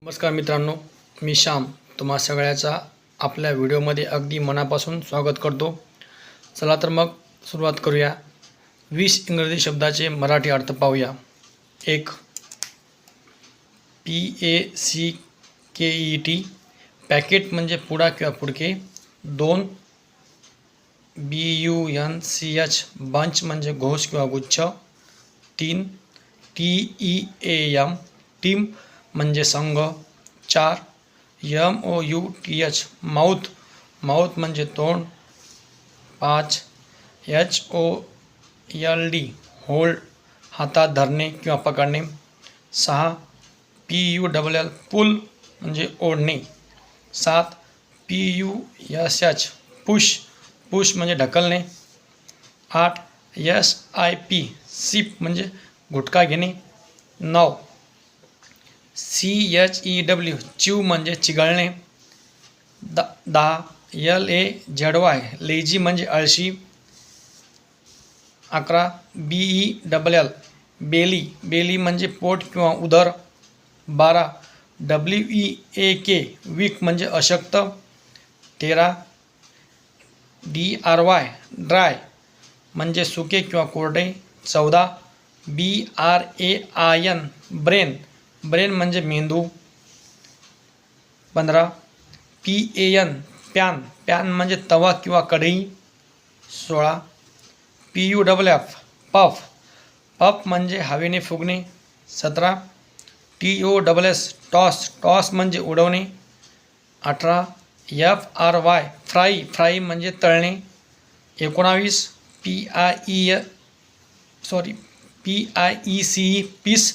नमस्कार मित्रांनो, मी श्याम तुम्हा सगळ्याचा आपल्या व्हिडिओमध्ये अगदी मनापासून स्वागत करतो। चला तर मग सुरुवात करूया। 20 इंग्रजी शब्दाचे मराठी अर्थ पाहूया। 1 PACKET पॅकेट म्हणजे पुडा किंवा पुडके। 2 BUNCH बंच म्हणजे घोष किंवा गुच्छ। 3 TEAM टीम म्हणजे संघ। 4 MOUTH माउथ म्हणजे तोंड। 5 HOLD होल्ड हातात धरणे किंवा पकडणे। 6 PULL पुल म्हणजे ओढणे। 7 PUSH पुश म्हणजे ढकलणे। 8 SIP सिप म्हणजे गुटखा घेणे। 9 CHEW चिव म्हणजे चिघळणे। 10 LAZY लेझी म्हणजे आळशी। 11 BELL बेली म्हणजे पोट किंवा उदर। 12 WEAK वीक म्हणजे अशक्त। 13 DRY ड्राय म्हणजे सुके किंवा कोरडे। 14 BRAIN ब्रेन म्हणजे मेंदू। 15 PAN पॅन म्हणजे तवा किंवा कढई। 16 PUFF पफ म्हणजे हवेने फुगणे। 17 TOSS टॉस म्हणजे उडवणे। 18 फ्राई म्हणजे तळणे। 19 PIECE पीस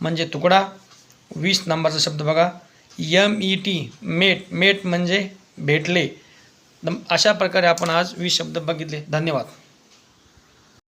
म्हणजे तुकडा। 20 नंबरचा शब्द बघा, MET मेट म्हणजे भेटले। अशा प्रकारे आपण आज 20 शब्द बघितले। धन्यवाद।